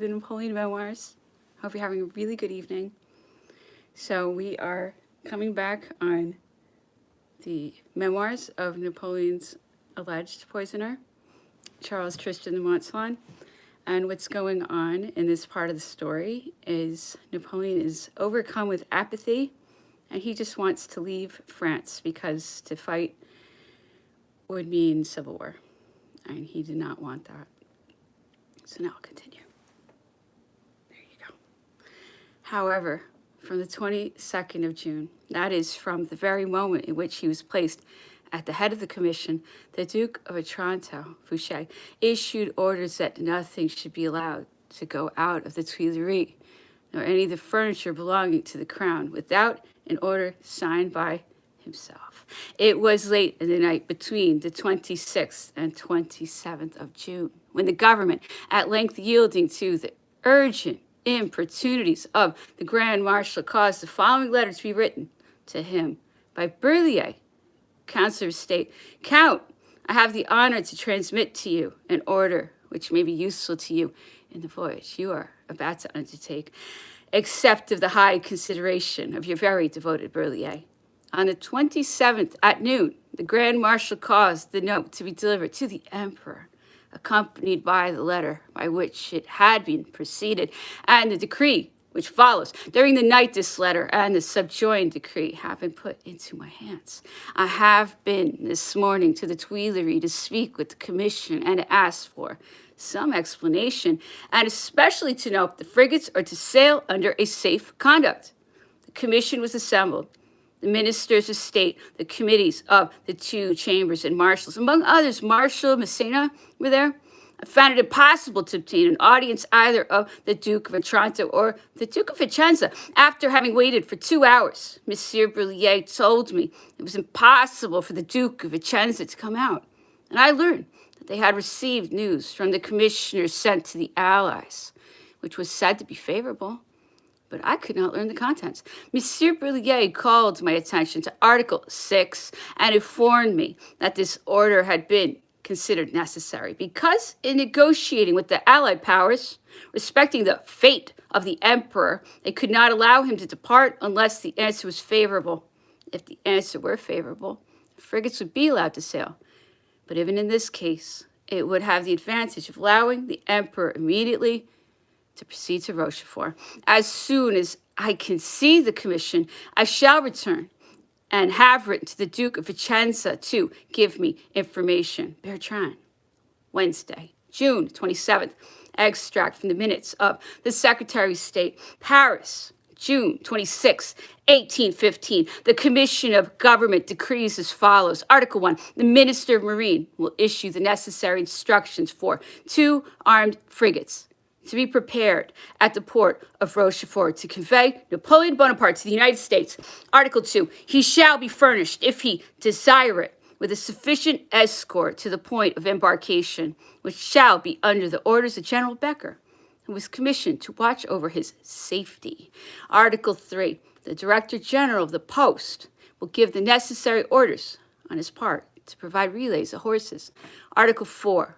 The Napoleon Memoirs. Hope you're having a really good evening. So we are coming back on the memoirs of Napoleon's alleged poisoner, Charles Tristan de Montsalon. And what's going on in this part of the story is Napoleon is overcome with apathy, and he just wants to leave France because to fight would mean civil war, and he did not want that. So now I'll continue. There you go. However, from the 22nd of June, that is from the very moment in which he was placed at the head of the commission, the Duke of Otranto, Fouché, issued orders that nothing should be allowed to go out of the Tuileries, nor any of the furniture belonging to the crown, without an order signed by himself. It was late in the night between the 26th and 27th of June, when the government, at length yielding to the urgent importunities of the Grand Marshal, caused the following letter to be written to him by Berlier, Councillor of State. Count, I have the honor to transmit to you an order which may be useful to you in the voyage you are about to undertake, except of the high consideration of your very devoted Berlier. On the 27th at noon, the Grand Marshal caused the note to be delivered to the Emperor, accompanied by the letter by which it had been preceded, and the decree which follows. During the night, this letter and the subjoined decree have been put into my hands. I have been this morning to the Tuileries to speak with the commission and to ask for some explanation, and especially to know if the frigates are to sail under a safe conduct. The commission was assembled. The ministers of state, the committees of the two chambers and marshals, among others, Marshal Massena were there. I found it impossible to obtain an audience either of the Duke of Otranto or the Duke of Vicenza. After having waited for 2 hours, Monsieur Berlier told me it was impossible for the Duke of Vicenza to come out. And I learned that they had received news from the commissioners sent to the Allies, which was said to be favorable. But I could not learn the contents. Monsieur Berlier called my attention to Article 6 and informed me that this order had been considered necessary because in negotiating with the Allied powers respecting the fate of the Emperor, they could not allow him to depart unless the answer was favorable. If the answer were favorable, the frigates would be allowed to sail. But even in this case, it would have the advantage of allowing the Emperor immediately to proceed to Rochefort. As soon as I can see the commission, I shall return and have written to the Duke of Vicenza to give me information. Bertrand, Wednesday, June 27th. Extract from the minutes of the Secretary of State, Paris, June 26, 1815. The Commission of Government decrees as follows. Article 1, the Minister of Marine will issue the necessary instructions for 2 armed frigates to be prepared at the port of Rochefort to convey Napoleon Bonaparte to the United States. Article 2, he shall be furnished, if he desire it, with a sufficient escort to the point of embarkation, which shall be under the orders of General Becker, who was commissioned to watch over his safety. Article 3, the Director General of the post will give the necessary orders on his part to provide relays of horses. Article 4,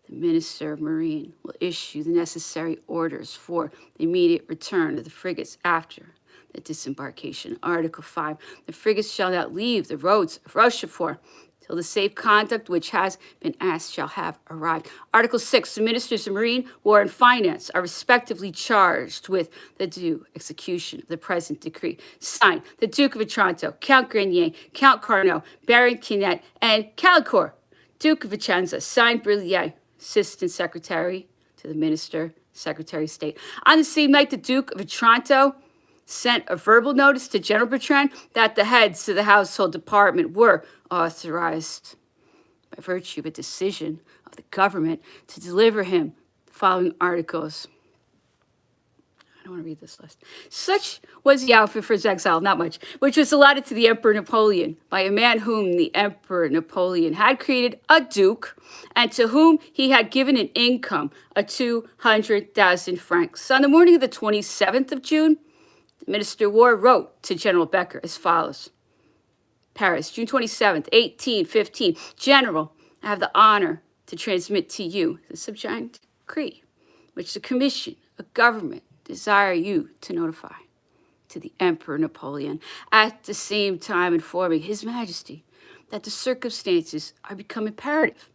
the Minister of Marine will issue the necessary orders for the immediate return of the frigates after the disembarkation. Article 5, the frigates shall not leave the roads of Rochefort till the safe conduct which has been asked shall have arrived. Article 6, the Ministers of Marine, War, and Finance are respectively charged with the due execution of the present decree. Signed, the Duke of Otranto, Count Grenier, Count Carnot, Baron Quinet, and Calicourt, Duke of Vicenza. Signed, Berlier, Assistant Secretary to the Minister, Secretary of State. On the same night, the Duke of Otranto sent a verbal notice to General Bertrand that the heads of the household department were authorized by virtue of a decision of the government to deliver him the following articles. I don't want to read this list. Such was the outfit for his exile, not much, which was allotted to the Emperor Napoleon by a man whom the Emperor Napoleon had created a duke and to whom he had given an income of 200,000 francs. On the morning of the 27th of June, the Minister of War wrote to General Becker as follows. Paris, June 27th, 1815. General, I have the honor to transmit to you the subjoined decree, which the commission of government desire you to notify to the Emperor Napoleon, at the same time informing His Majesty that the circumstances are become imperative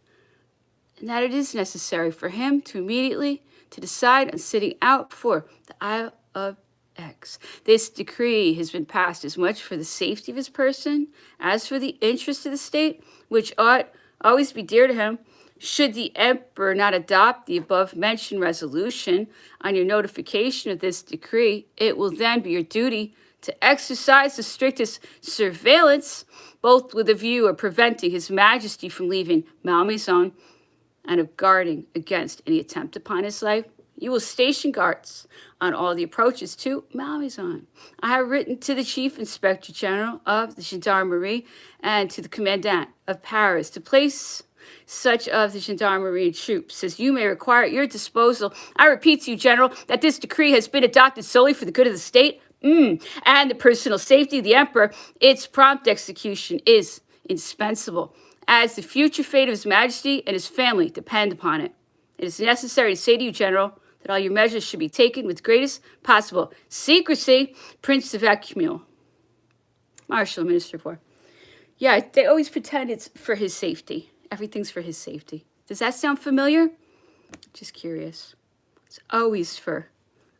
and that it is necessary for him to immediately to decide on sitting out for the Isle of X. This decree has been passed as much for the safety of his person as for the interest of the state, which ought always be dear to him. Should the emperor not adopt the above-mentioned resolution on your notification of this decree, it will then be your duty to exercise the strictest surveillance, both with a view of preventing His Majesty from leaving Malmaison and of guarding against any attempt upon his life. You will station guards on all the approaches to Malmaison. I have written to the Chief Inspector General of the Gendarmerie and to the Commandant of Paris to place such of the gendarmerie troops as you may require at your disposal. I repeat to you, General, that this decree has been adopted solely for the good of the state and the personal safety of the emperor. Its prompt execution is indispensable, as the future fate of His Majesty and his family depend upon it. It is necessary to say to you, General, that all your measures should be taken with greatest possible secrecy. Prince of Accumule, Marshal, Minister of War. Yeah, they always pretend it's for his safety. Everything's for his safety. Does that sound familiar? Just curious. It's always for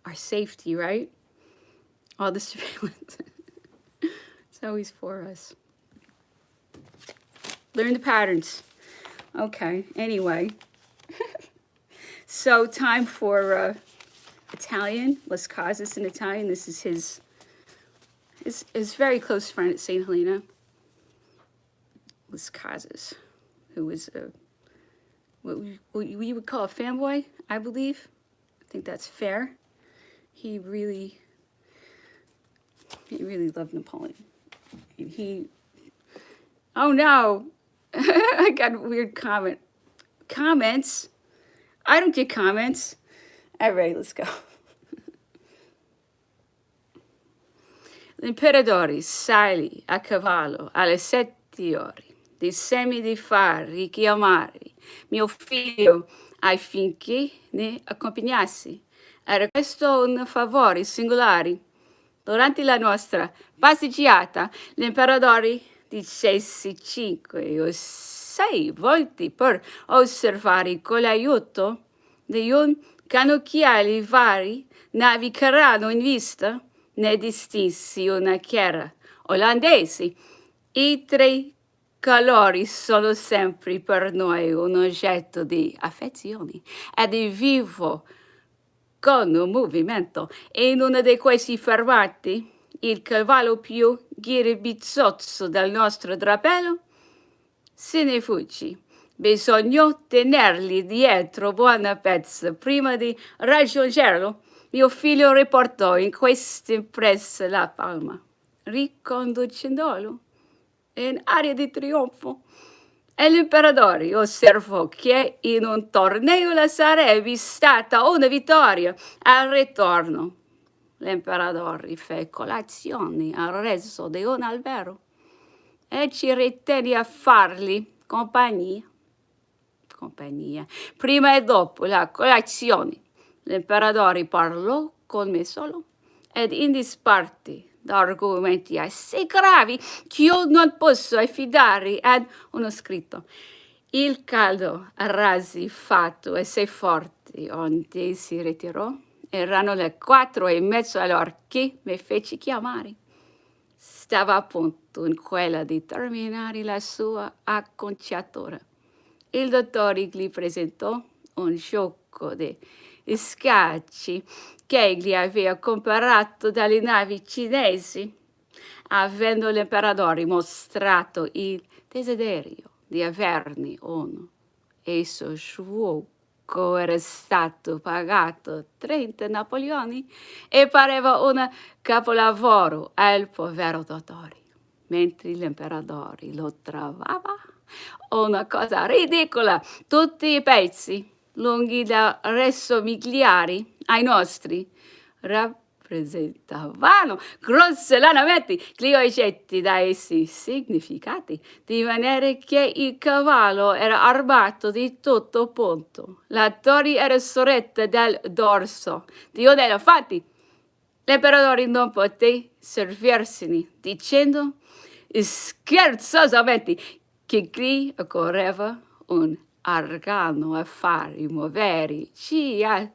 our safety, right? All the surveillance. It's always for us. Learn the patterns. Okay, anyway. So time for Italian. Las Casas in Italian. This is his very close friend at St. Helena. Las Casas, who was what we would call a fanboy, I believe. I think that's fair. He really loved Napoleon. And oh no, I got a weird comment. Comments? I don't get comments. All right, let's go. L'imperatore sali a cavallo alle 7 ore. Dissemi di far richiamare mio figlio affinché ne accompagnassi. Era questo un favore singolare. Durante la nostra passeggiata, l'imperatore dicesse 5 o 6 volte per osservare con l'aiuto di un cannocchiale vari navi che erano in vista, ne distinsi una che era olandese. I 3 colori sono sempre per noi un oggetto di affezione e di vivo con un movimento. In uno di questi fermati, il cavallo più ghiribizzoso del nostro drapello se ne fuggi. Bisognò tenerli dietro buona pezza prima di raggiungerlo. Mio figlio riportò in questa impresa la palma, riconducendolo in aria di trionfo. E l'imperatore osservò che in un torneo la sarebbe stata una vittoria al ritorno. L'imperatore fe colazione al resto di un albero e ci ritenne a fargli compagnia. Prima e dopo la colazione, l'imperatore parlò con me solo ed in disparte d'argomenti assai gravi che io non posso affidare ad uno scritto. Il caldo rasi fatto assai forte onde si ritirò. Erano le 4:30 allora che mi fece chiamare. Stava appunto in quella di terminare la sua acconciatura. Il dottore gli presentò un gioco di scacchi che gli aveva comperato dalle navi cinesi. Avendo l'imperatore mostrato il desiderio di averne uno, esso gioco era stato pagato 30 napoleoni e pareva un capolavoro al povero dottore, mentre l'imperatore lo trovava una cosa ridicola. Tutti i pezzi lunghi da rassomigliare ai nostri presentavano grossolanamente gli oggetti da essi significati, di maniera che il cavallo era armato di tutto punto. La torre era sorretta dal dorso di un elefante. L'imperatore non poté servirsene, dicendo scherzosamente che qui occorreva un arcano a fare muovere a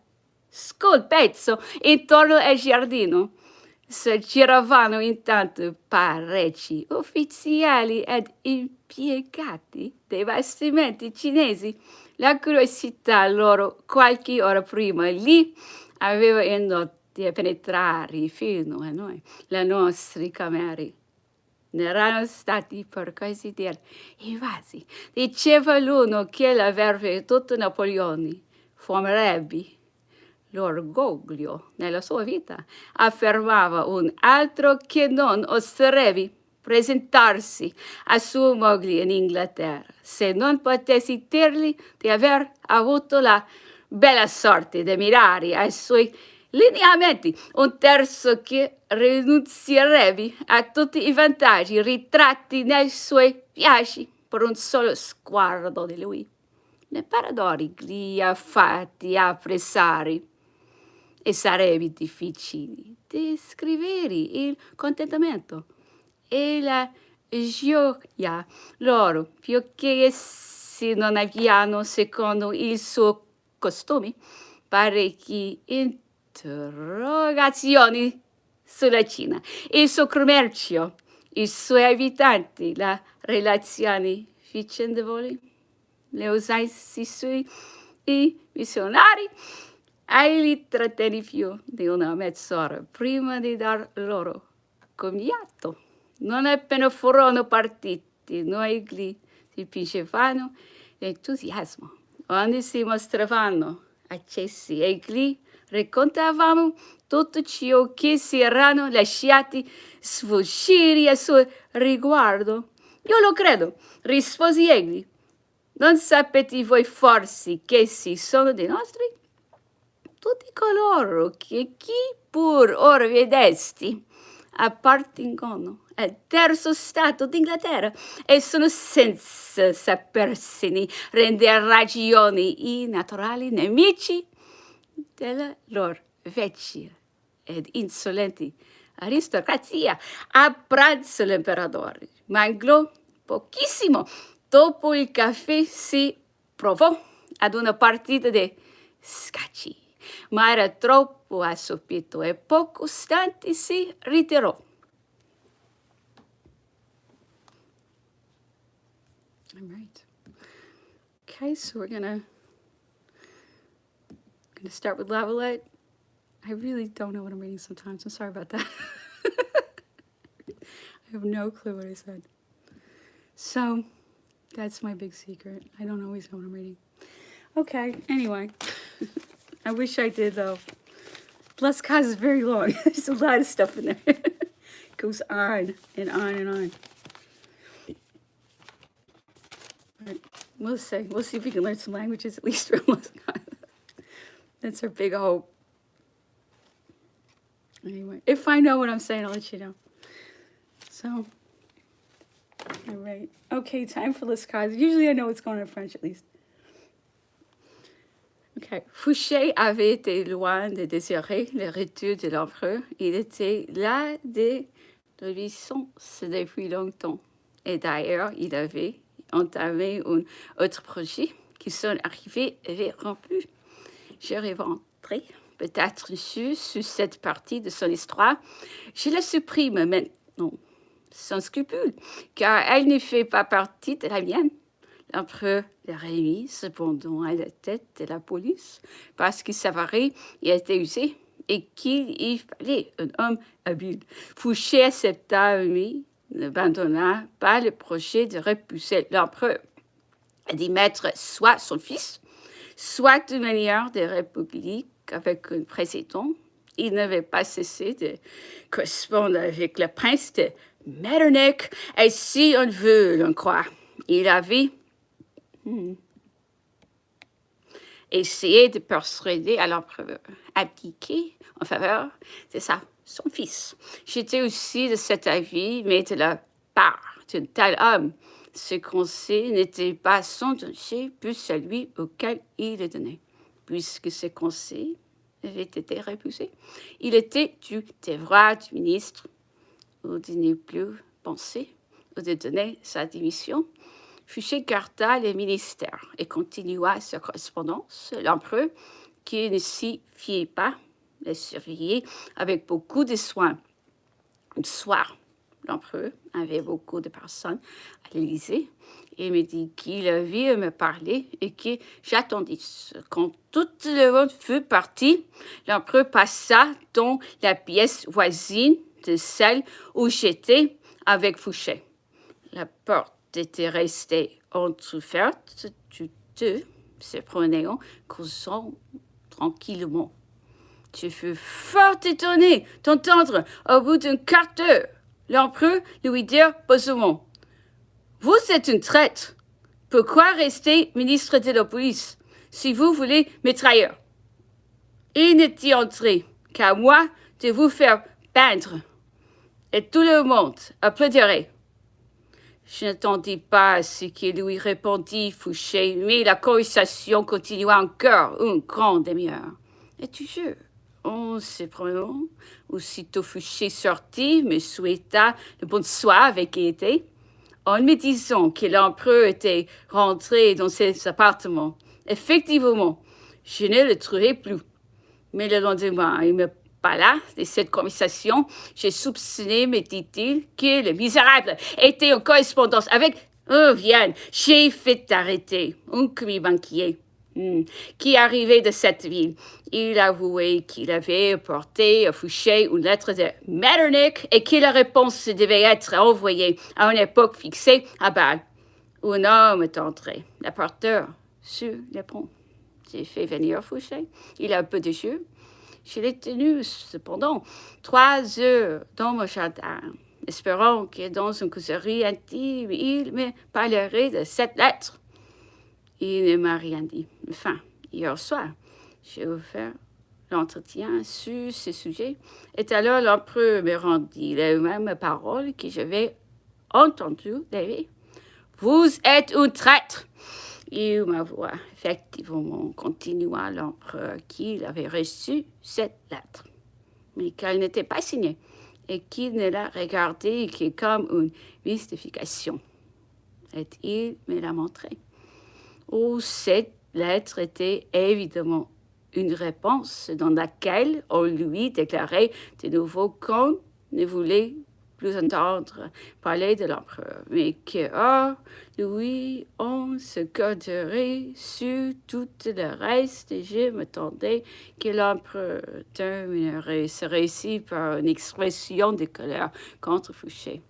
scolpezzo intorno al giardino. Si giravano intanto parecchi ufficiali ed impiegati dei bastimenti cinesi. La curiosità loro qualche ora prima lì aveva indotto a penetrare fino a noi, le nostre camere. Ne erano stati, per così dire, invasi. Diceva l'uno che l'aver veduto Napoleone formerebbe l'orgoglio nella sua vita. Affermava un altro che non oserebbe presentarsi a sua moglie in Inghilterra se non potessi dirgli di aver avuto la bella sorte di mirare ai suoi lineamenti. Un terzo che rinunzierebbe a tutti i vantaggi ritratti nei suoi viaggi per un solo sguardo di lui. L'imperatore li ha fatti apprezzare e sarebbe difficile descrivere il contentamento e la gioia loro, più che essi non abbiano, secondo il suo costume, parecchie interrogazioni sulla Cina, il suo commercio, i suoi abitanti, la relazioni vicendevoli, le usanze sui missionari. Li trattenni più di una mezz'ora prima di dar loro commiato. Non appena furono partiti, noi gli dipingevano l'entusiasmo, onde si mostravano accesi e gli raccontavamo tutto ciò che si erano lasciati sfuggire a suo riguardo. Io lo credo, risposi egli. Non sapete voi forse che essi sono dei nostri? Tutti coloro che chi pur ora vedesti appartengono al terzo stato d'Inghilterra e sono senza sapersene rendere ragioni i naturali nemici della loro vecchia ed insolente aristocrazia. A pranzo l'imperatore mangiò pochissimo. Dopo il caffè si provò ad una partita di scacchi, ma era troppo assopito e poco stante si ritirò. All right. Okay, so we're gonna start with Lavalette. I really don't know what I'm reading sometimes. I'm sorry about that. I have no clue what I said. So that's my big secret. I don't always know what I'm reading. Okay, anyway. I wish I did, though. Les Cause is very long. There's a lot of stuff in there. It goes on and on and on. All right, we'll see. We'll see if we can learn some languages, at least from Les Cause. That's our big hope. Anyway, if I know what I'm saying, I'll let you know. So, all right. Okay, time for Les Cause. Usually I know what's going on in French, at least. Okay. Fouché avait été loin de désirer le retour de l'empereur. Il était là de l'obéissance depuis longtemps. Et d'ailleurs, il avait entamé un autre projet qui son arrivée avait rompu. Je reviendrai peut-être sur cette partie de son histoire. Je la supprime maintenant, sans scrupule, car elle ne fait pas partie de la mienne. L'empereur l'a remis cependant à la tête de la police parce qu'il s'avérait qu'il était usé et qu'il y fallait un homme habile. Fouché accepta, mais n'abandonna pas le projet de repousser l'empereur et d'y mettre soit son fils, soit une manière de république avec un président. Il n'avait pas cessé de correspondre avec le prince de Metternich et si on veut l'en croire, il avait essayé de persuader à l'empereur abdiquer en faveur de son fils. J'étais aussi de cet avis, mais de la part d'un tel homme, ce conseil n'était pas son danger, plus celui auquel il le donnait. Puisque ce conseil avait été repoussé, il était du devoir du ministre ou de ne plus penser ou de donner sa démission. Fouché garda le ministère et continua sa correspondance. L'empereur, qui ne s'y fiait pas, le surveillait avec beaucoup de soin. Un soir, l'empereur avait beaucoup de personnes à l'Élysée et me dit qu'il avait me parler et que j'attendais. Quand tout le monde fut parti, l'empereur passa dans la pièce voisine de celle où j'étais avec Fouché. La porte était restée entrouverte, tous deux se prenaient, causant tranquillement. Je fus fort étonné d'entendre, au bout d'un quart d'heure, l'empereur lui dire posément « Vous êtes une traître. Pourquoi rester ministre de la police si vous voulez me trahir? Il ne tiendrait qu'à moi de vous faire peindre. Et tout le monde applaudirait. » Je n'attendis pas à ce qu'il lui répondit, Fouché, mais la conversation continua encore une grande demi-heure. Et toujours, en se promenant, aussitôt Fouché sortit, me souhaita le bonsoir avec gaieté, en me disant que l'empereur était rentré dans ses appartements. Effectivement, je ne le trouvais plus. Mais le lendemain, il me parla de cette conversation. J'ai soupçonné, me dit-il, que le misérable était en correspondance avec Vienne. J'ai fait arrêter un commis banquier qui arrivait de cette ville. Il avouait qu'il avait apporté à Fouché une lettre de Metternich et que la réponse devait être envoyée à une époque fixée à Bâle, où un homme attendrait l'apporteur sur le pont. J'ai fait venir Fouché. Il a un peu de jeu. Je l'ai tenu, cependant, 3 heures dans mon jardin, espérant que dans une causerie intime, il me parlerait de cette lettre. Il ne m'a rien dit. Enfin, hier soir, j'ai ouvert l'entretien sur ce sujet, et alors l'empereur me rendit les mêmes paroles que j'avais entendues lever. Vous êtes un traître! Il m'avoua effectivement, continua l'empereur, qu'il avait reçu cette lettre, mais qu'elle n'était pas signée et qu'il ne la regardait que comme une mystification. Et il me l'a montrée. Oh, cette lettre était évidemment une réponse dans laquelle on lui déclarait de nouveau qu'on ne voulait plus entendre parler de l'empereur, mais que, lui, on se garderait sur tout le reste. Et je m'attendais que l'empereur terminerait ce récit par une expression de colère contre Fouché.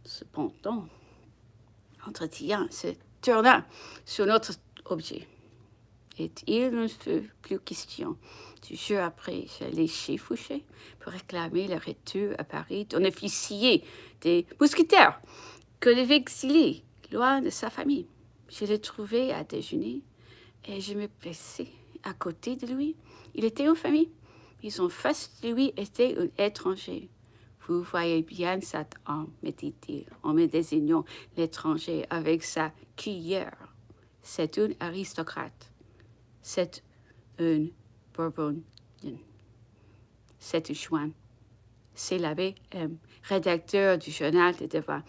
Cependant, l'entretien se tourna sur notre objet. Et il ne fut plus question. 2 jours après, j'allais chez Fouché pour réclamer le retour à Paris d'un officier des mousquetaires que devait exiler loin de sa famille. Je l'ai trouvé à déjeuner et je me plaçais à côté de lui. Il était en famille, mais en face de lui était un étranger. Vous voyez bien cet homme, me dit-il, en me désignant l'étranger avec sa cuillère. C'est un aristocrate. C'est une Bourbonienne. C'est un chouan. C'est l'abbé M., rédacteur du journal de Devoir,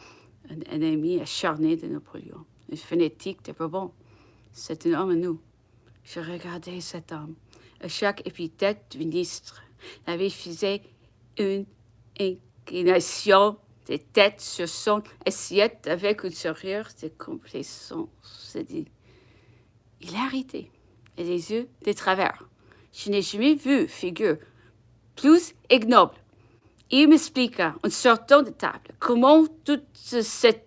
un ennemi acharné de Napoléon, un phonétique de Bourbon. C'est un homme à nous. Je regardais cet homme. À chaque épithète du ministre, l'abbé faisait une inclination de tête sur son assiette avec un sourire de complaisance. Il a arrêté et les yeux de travers. Je n'ai jamais vu figure plus ignoble. Il m'expliqua, en sortant de table, comment toute cette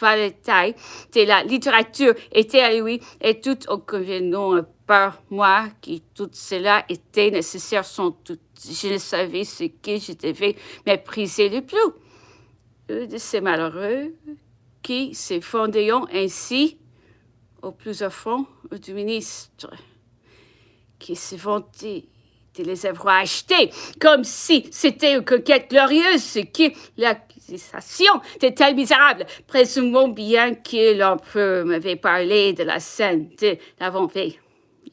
valetaille de la littérature était à lui, et tout en convenant par moi que tout cela était nécessaire sans doute. Je ne savais ce que je devais mépriser le plus. Un de ces malheureux qui se fondaient ainsi au plus au fond du ministre. qui se vantait de les avoir achetés, comme si c'était une conquête glorieuse, ce qui est l'accusation de telle misérable. Présumons bien que l'empereur m'avait parlé de la scène de l'avant-veille.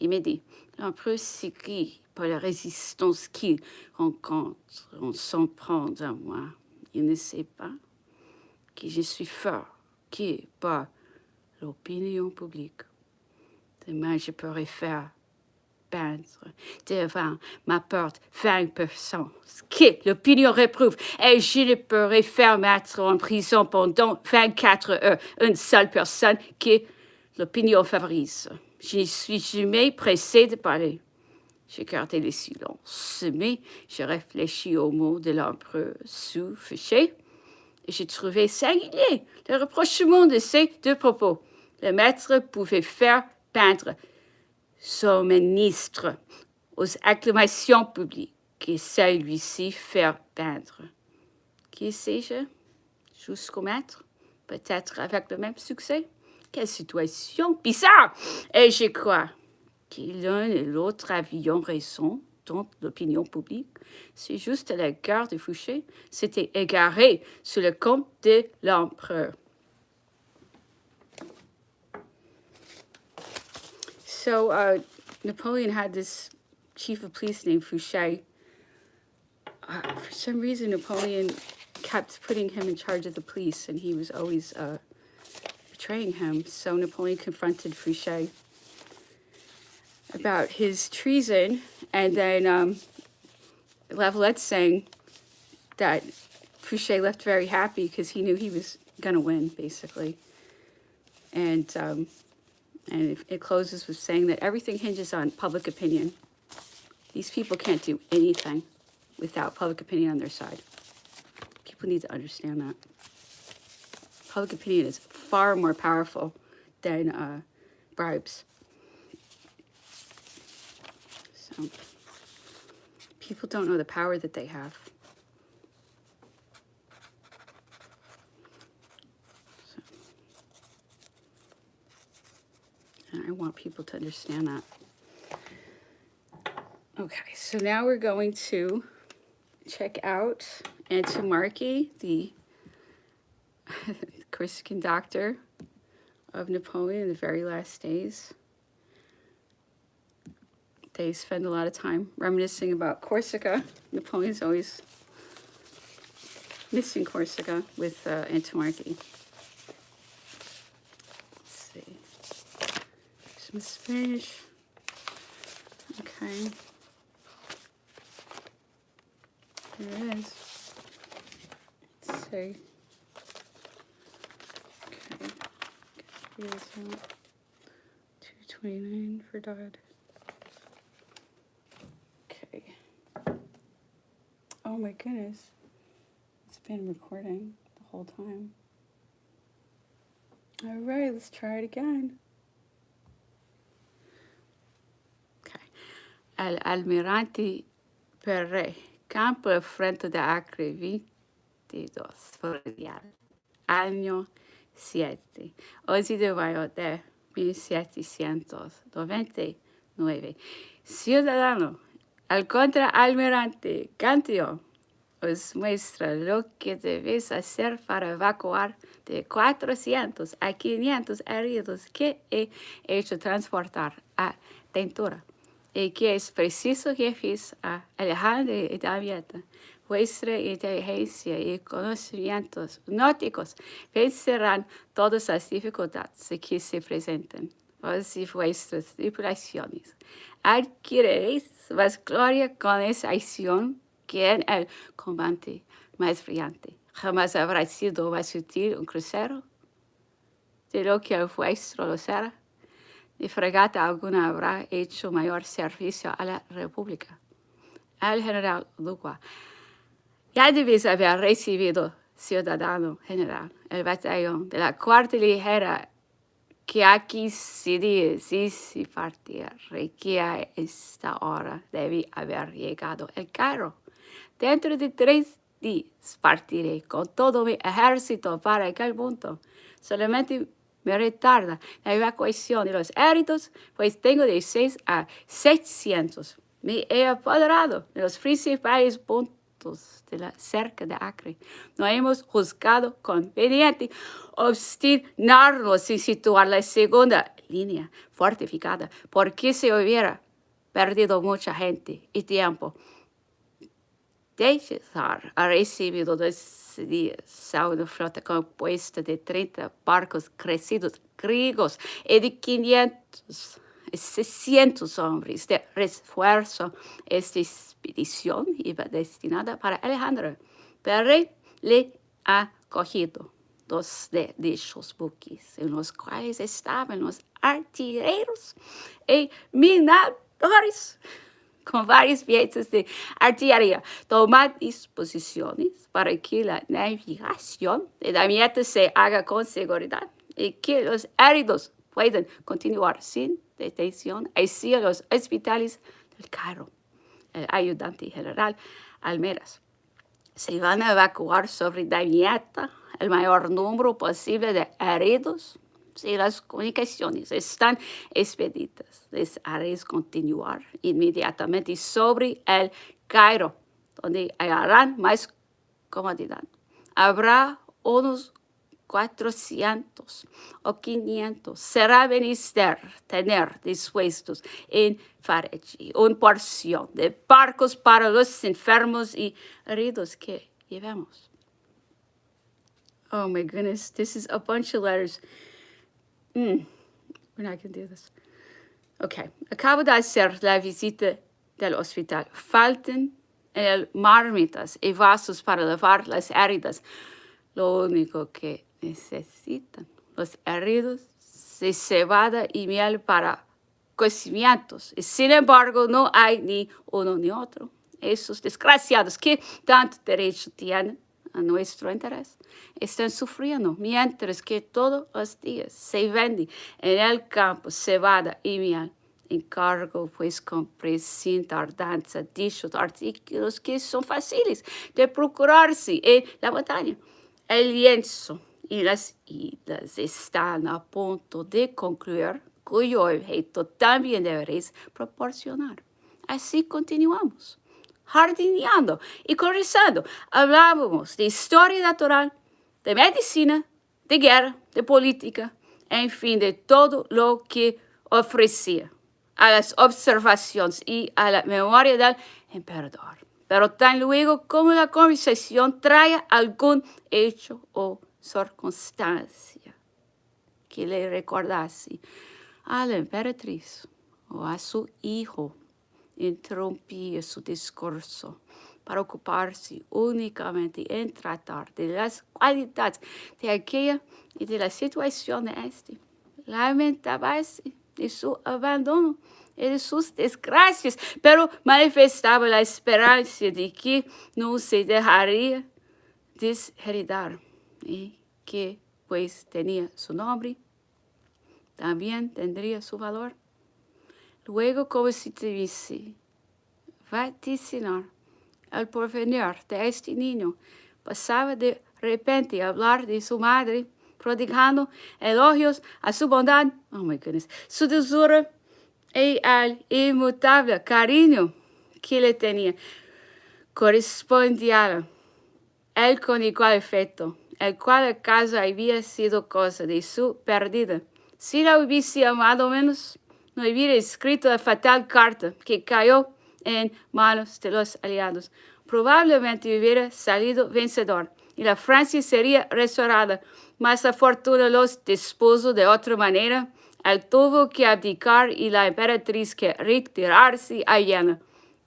Il m'a dit, l'empereur s'écrit par la résistance qu'il rencontre en s'en prendre à moi. Il ne sait pas que je suis fort, qui par l'opinion publique. Demain, je pourrais faire peindre devant ma porte 20 personnes, ce que l'opinion réprouve, et je ne pourrais faire mettre en prison pendant 24 heures une seule personne que l'opinion favorise. Je ne suis jamais pressée de parler. J'ai gardé le silence, mais j'ai réfléchi aux mots de l'empereur sous-fiché, et j'ai trouvé singulier le rapprochement de ces deux propos. Le maître pouvait faire peindre son ministre aux acclamations publiques et celui-ci faire peindre. Qui sais-je? Jusqu'au maître? Peut-être avec le même succès? Quelle situation bizarre! Et je crois que l'un et l'autre avions raison dans l'opinion publique. C'est juste la gare de Fouché s'était égarée sur le compte de l'empereur. So Napoleon had this chief of police named Fouché. For some reason, Napoleon kept putting him in charge of the police, and he was always betraying him. So Napoleon confronted Fouché about his treason, and then Lavalette saying that Fouché left very happy because he knew he was going to win, basically. And it closes with saying that everything hinges on public opinion. These people can't do anything without public opinion on their side. People need to understand that. Public opinion is far more powerful than bribes. So people don't know the power that they have. And I want people to understand that. Okay, so now we're going to check out Antomarchi, the Corsican doctor of Napoleon in the very last days. They spend a lot of time reminiscing about Corsica. Napoleon's always missing Corsica with Antomarchi. Let's see. Some Spanish. Okay. There it is. Let's see. Okay. Here's 229 for Dodd. Okay. Oh my goodness. It's been recording the whole time. All right, let's try it again. Okay. Almirante Perret. Campo al frente de Acre 22 por día. Año 7. 11 de mayo de 1799. Ciudadano, al contraalmirante Cantillon os muestra lo que debes hacer para evacuar de 400 a 500 heridos que he hecho transportar a Tentura, y que es preciso que fies a Alejandro y Damieta. Vuestra inteligencia y conocimientos náuticos vencerán todas las dificultades que se presenten. Vos y vuestras tripulaciones adquiriréis más gloria con esa acción que en el combate más brillante. Jamás habrá sido más sutil un crucero de lo que el vuestro lo será. Ni fragata alguna habrá hecho mayor servicio a la República. El general Duque, ya debéis haber recibido, ciudadano general, el batallón de la cuarta ligera que aquí se dice si partir, que a esta hora debe haber llegado el carro. Dentro de 3 días partiré con todo mi ejército para aquel punto. Solamente me retarda la evacuación de los heridos, pues tengo de 6 a 600. Me he apoderado de los principales puntos de la cerca de Acre. No hemos juzgado conveniente obstinarnos y situar la segunda línea fortificada, porque se hubiera perdido mucha gente y tiempo. César ha recibido 2 días a una flota compuesta de 30 barcos crecidos griegos y de 500 y 600 hombres de refuerzo. Esta expedición iba destinada para Alejandro, pero le ha cogido 2 de dichos buques, en los cuales estaban los artilleros y minadores con varias piezas de artillería. Tomad disposiciones para que la navegación de la meta se haga con seguridad y que los heridos puedan continuar sin detención hacia los hospitales del Cairo. El ayudante general Almeras. Se van a evacuar sobre Damieta el mayor número posible de heridos. Si las comunicaciones están expeditas, les haré continuar inmediatamente sobre el Cairo, donde hallarán más comodidad. Habrá unos 400 o 500. Será menester tener dispuestos en Farachi una porción de barcos para los enfermos y heridos que llevemos. Oh my goodness, this is a bunch of letters. We're not going to do this. Okay, acabo de hacer la visita del hospital. Faltan marmitas y vasos para lavar las heridas. Lo único que necesitan los heridos es cebada y miel para cocimientos. Y sin embargo, no hay ni uno ni otro. Esos desgraciados que tanto derecho tienen a nuestro interés están sufriendo, mientras que todos los días se vende en el campo cebada y miel. Encargo, pues, compré sin tardanza dichos artículos que son fáciles de procurarse en la montaña. El lienzo y las hilas están a punto de concluir, cuyo objeto también deberéis proporcionar. Así continuamos, jardineando y conversando. Hablábamos de historia natural, de medicina, de guerra, de política, en fin, de todo lo que ofrecía a las observaciones y a la memoria del emperador. Pero tan luego como la conversación trae algún hecho o circunstancia que le recordase a la emperatriz o a su hijo, interrumpía su discurso para ocuparse únicamente en tratar de las cualidades de aquella y de la situación de este. Lamentábase de su abandono y de sus desgracias, pero manifestaba la esperanza de que no se dejaría desheredar y que, pues tenía su nombre, también tendría su valor. Luego, como si tuviese vaticinar el porvenir de este niño, pasaba de repente a hablar de su madre, prodigando elogios a su bondad, oh my goodness, su dulzura y al inmutable cariño que le tenía. Correspondía él con igual efecto, el cual acaso había sido cosa de su pérdida. Si la hubiese amado menos, no hubiera escrito la fatal carta que cayó en manos de los aliados. Probablemente hubiera salido vencedor y la Francia sería restaurada, mas la fortuna los dispuso de otra manera. Él tuvo que abdicar y la emperatriz que retirarse a Viena.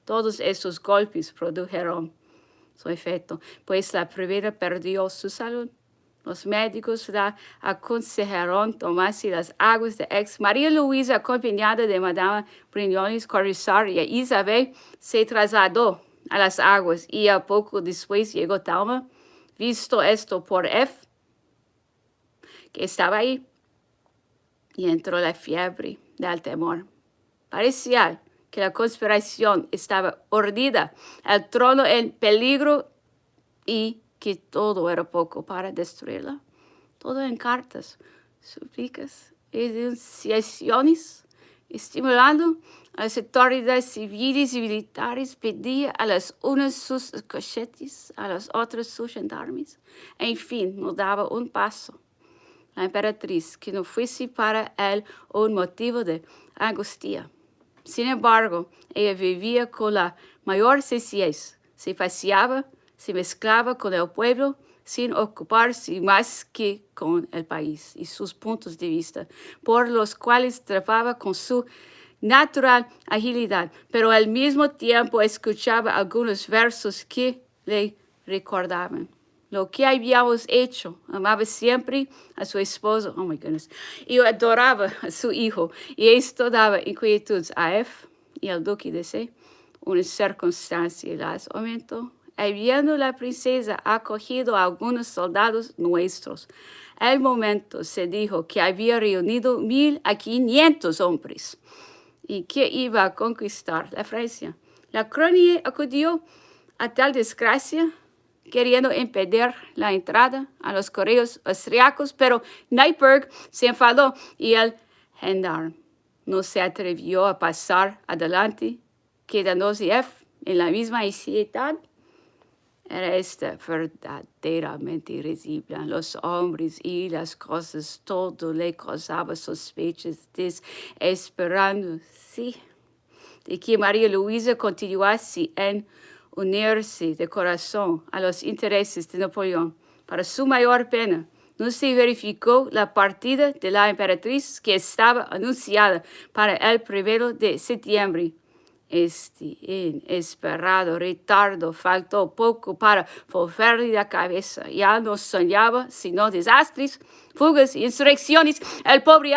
Todos esos golpes produjeron su efecto, pues la primera perdió su salud. Los médicos la aconsejaron tomarse las aguas de Aix. María Luisa, acompañada de Madame Brignoles, Corissar y Isabel, se trasladó a las aguas y a poco después llegó Talma. Visto esto por F, que estaba ahí, y entró la fiebre del temor. Parecía que la conspiración estaba urdida, el trono en peligro y que todo era poco para destruirla. Todo en cartas. súplicas y denunciaciones, estimulando a las autoridades civiles y militares, pedía a las unas sus cochetes, a los otros sus gendarmes. En fin, no daba un paso. La emperatriz, que no fuese para él un motivo de angustia. Sin embargo, ella vivía con la mayor sencillez, se paseaba, se mezclaba con el pueblo, sin ocuparse más que con el país y sus puntos de vista, por los cuales trataba con su natural agilidad, pero al mismo tiempo escuchaba algunos versos que le recordaban lo que habíamos hecho. Amaba siempre a su esposo, oh my goodness, y adoraba a su hijo, y esto daba inquietudes a F y al duque de C. Una circunstancia las aumentó. Habiendo la princesa acogido a algunos soldados nuestros, al momento se dijo que había reunido 1,000 a 500 hombres y que iba a conquistar la Francia. La crónica acudió a tal desgracia, queriendo impedir la entrada a los correos austriacos, pero Neipperg se enfadó y el gendarme no se atrevió a pasar adelante, quedándose F en la misma ansiedad. Era esta verdaderamente risible. Los hombres y las cosas, todo le causaba sospechas, desesperando, sí, de que María Luisa continuase en unirse de corazón a los intereses de Napoleón. Para su mayor pena, no se verificó la partida de la emperatriz que estaba anunciada para el 1 de septiembre. Este inesperado retardo faltó poco para volverle la cabeza. Ya no soñaba sino desastres, fugas, insurrecciones. El pobre,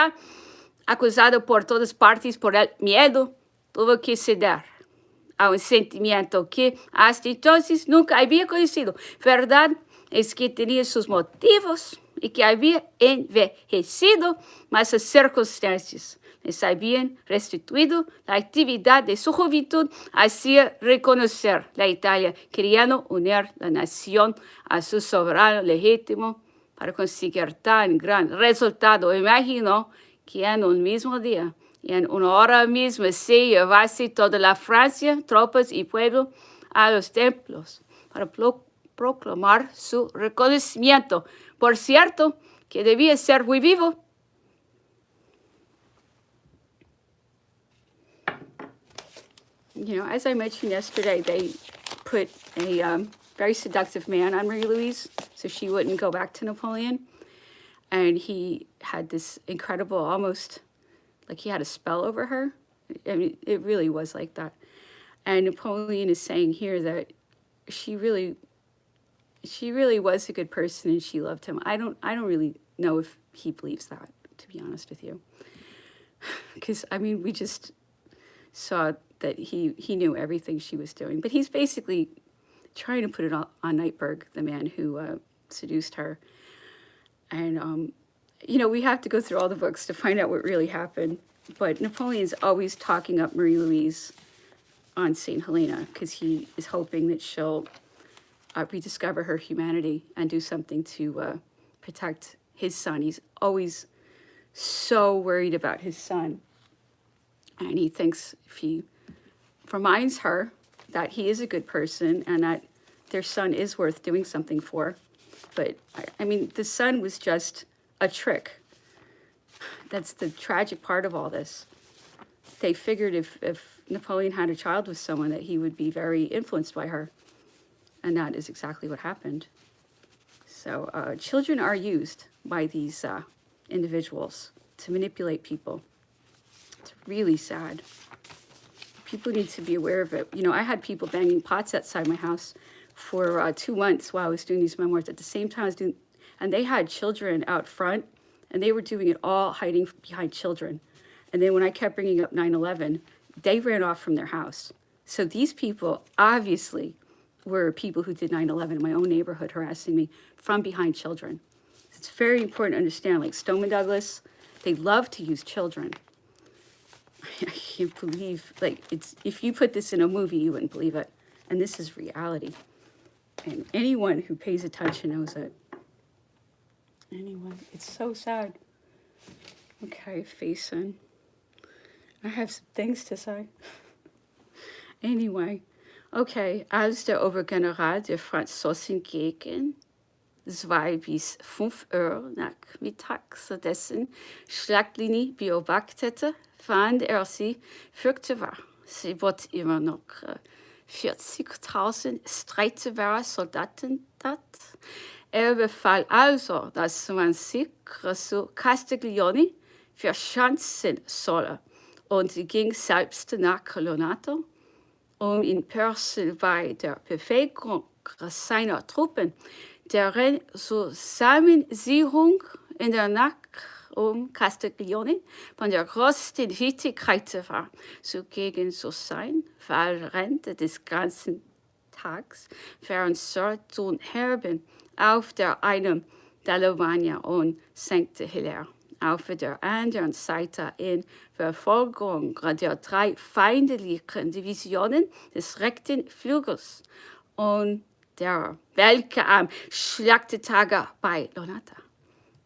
acusado por todas partes por el miedo, tuvo que ceder a un sentimiento que hasta entonces nunca había conocido. Verdad es que tenía sus motivos y que había envejecido, mas las circunstancias les habían restituido la actividad de su juventud, hacía reconocer la Italia, queriendo unir la nación a su soberano legítimo para conseguir tan gran resultado. Imaginó que en un mismo día y en una hora misma se llevase toda la Francia, tropas y pueblo a los templos para proclamar su reconocimiento. Por cierto, que debía ser muy vivo. You know, as I mentioned yesterday, they put a very seductive man on Marie-Louise so she wouldn't go back to Napoleon. And he had this incredible, almost like he had a spell over her. I mean, it really was like that. And Napoleon is saying here that she really was a good person and she loved him. I don't really know if he believes that, to be honest with you. Because, I mean, we just saw that he knew everything she was doing. But he's basically trying to put it on Neipperg, the man who seduced her. And, you know, we have to go through all the books to find out what really happened. But Napoleon's always talking up Marie-Louise on St. Helena because he is hoping that she'll rediscover her humanity and do something to protect his son. He's always so worried about his son. And he thinks if he reminds her that he is a good person and that their son is worth doing something for. But, I mean, the son was just a trick. That's the tragic part of all this. They figured if Napoleon had a child with someone that he would be very influenced by her. And that is exactly what happened. So children are used by these individuals to manipulate people. It's really sad. People need to be aware of it. You know, I had people banging pots outside my house for 2 months while I was doing these memoirs. At the same time I was doing, and they had children out front, and they were doing it all hiding behind children. And then when I kept bringing up 9/11, they ran off from their house. So these people obviously were people who did 9/11 in my own neighborhood harassing me from behind children. It's very important to understand, like Stoneman Douglas, they love to use children. I can't believe, like, it's, if you put this in a movie, you wouldn't believe it. And this is reality. And anyone who pays attention knows it. Anyone. It's so sad. Okay, facing. I have some things to say. Anyway, okay, als der Obergeneral der Franzosen gegen 2 bis 5 Uhr nachmittags dessen Schlaglinie beobachtete, fand sie furchtbar. Sie wird immer noch 40.000 streitbare Soldaten hat. Befahl also, dass man sich zu Castiglione verschanzen solle und ging selbst nach Colonnato, in Person bei der Befähigung seiner Truppen, deren Zusammenziehung in der Nacht Castiglione von der größten Wichtigkeit war, zugegen zu sein, während des ganzen Tags Fernseher Herben auf der einen Dallomania und St. Hilaire. Auf der anderen Seite in Verfolgung der 3 feindlichen Divisionen des rechten Flügels und der welche am Schlachttag bei Lonata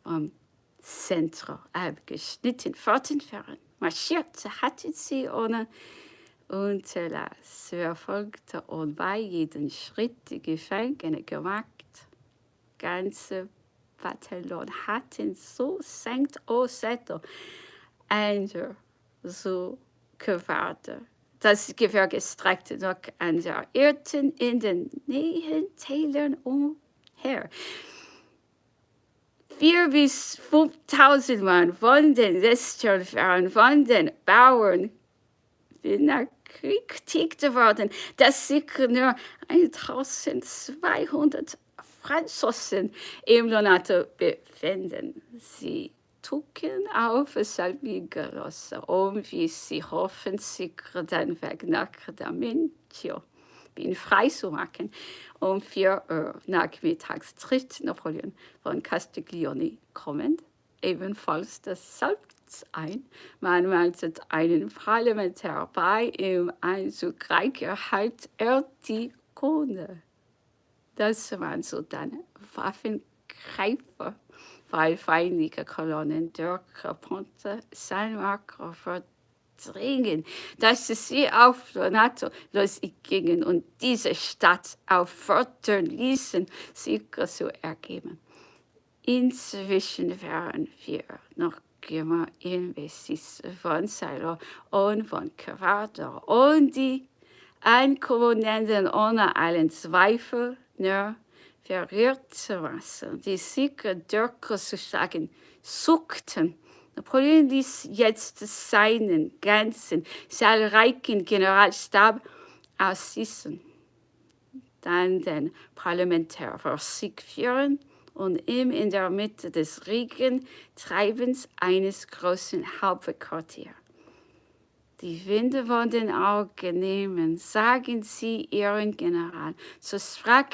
vom Zentrum abgeschnitten fortfahren marschierte, hatten sie ohne Unterlass verfolgt und bei jedem Schritt die Gefangene gemacht. Ganze Bataillon hatten so St. Osetto einer so gewartet. Das Gewehr gestreckt noch an der Irrten in den näheren Tälern umher. 4.000 bis 5.000 Mann von den Lästerern, von den Bauern benachrichtigt worden, dass sich nur 1.200 Franzosen im Lonato befinden. Sie trugen auf Salvigeros, wie sie hoffen, sich den Weg nach Damincio frei zu machen. 4 Uhr nachmittags tritt Napoleon von Castiglione kommend, ebenfalls das Salz ein. Man meldet einen Parlamentär bei, im Einzug erhält die Kunde, dass man so dann Waffengreifer, weil feindliche Kolonnen durch Ponte San-Marco verdrängen, dass sie auf Lonato losgingen und diese Stadt auffordern ließen, sich zu ergeben. Inzwischen waren wir noch immer im Besitz von Silo und von Cavado und die Ankommenden ohne allen Zweifel nur verirrtermaßen, die sich durchzuschlagen suchten. Napoleon ließ jetzt seinen ganzen zahlreichen Generalstab aussitzen, dann den Parlamentär vor sich führen und ihm in der Mitte des regen Treibens eines großen Hauptquartiers die Winde von den Augen nehmen, sagen Sie Ihren General. So sprach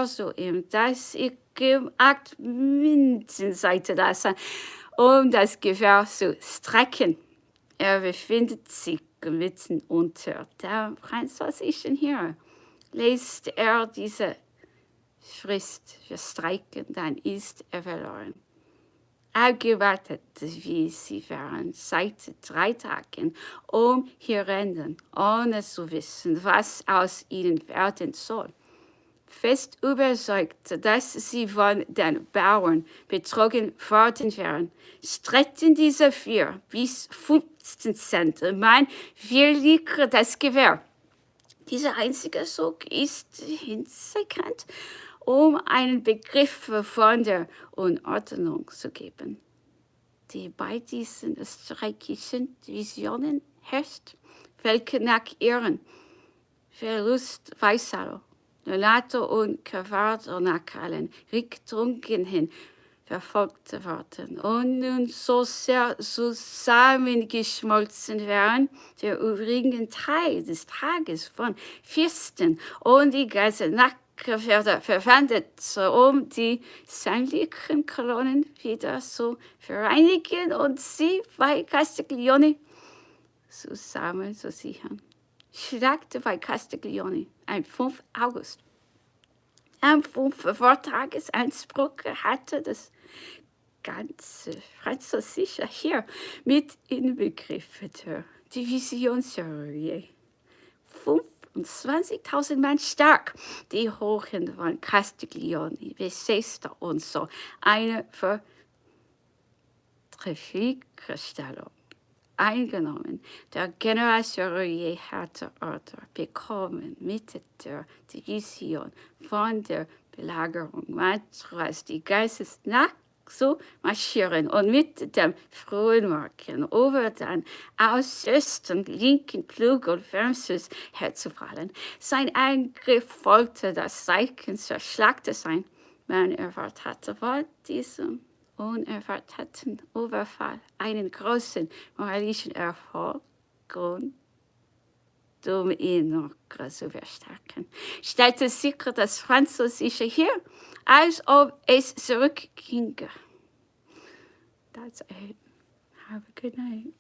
so ihm, dass ich ihm 8 Münzen Seite lasse, das Gewehr zu strecken. Befindet sich mitten unter der französischen Heer. Lässt diese Frist verstreichen, dann ist verloren. Abgewartet, wie sie waren, seit 3 Tagen umherrennen, ohne zu wissen, was aus ihnen werden soll. Fest überzeugt, dass sie von den Bauern betrogen worden wären, streckten diese 4 bis 15 Mann willig das Gewehr. Dieser einzige Zug ist hinreichend, einen Begriff von der Unordnung zu geben, die bei diesen österreichischen Divisionen herrscht, welche nach ihren Verlust Weissalo, Lonato und Cavado nach allen Richtungen hin verfolgt worden und nun so sehr zusammengeschmolzen wären, der übrigen Teil des Tages von Fürsten und die ganze Nacht verwendet, die sämtlichen Kolonnen wieder zu vereinigen und sie bei Castiglione zusammen zu sichern. Schlacht bei Castiglione am 5. August. Am 5. Vortagesanspruch hatte das ganze französische Heer mit inbegriffener Divisionsserie. 25.000 Mann stark. Die Hochen von Castiglione besetzte uns so eine Vertriebsstellung eingenommen. Der Generalserie hatte Order bekommen, mit der Division von der Belagerung Montreuils die Geistesnacht zu marschieren und mit dem frühen Morgen über den äußersten linken Flügel Wormses herzufallen. Sein Angriff wollte das Zeichen zur Schlacht sein. Man erwartete vor diesem unerwarteten Überfall einen großen moralischen Erfolg und um ihn noch zu verstärken, stellte sich das französische Heer, als ob es zurückginge. That's it. Have a good night.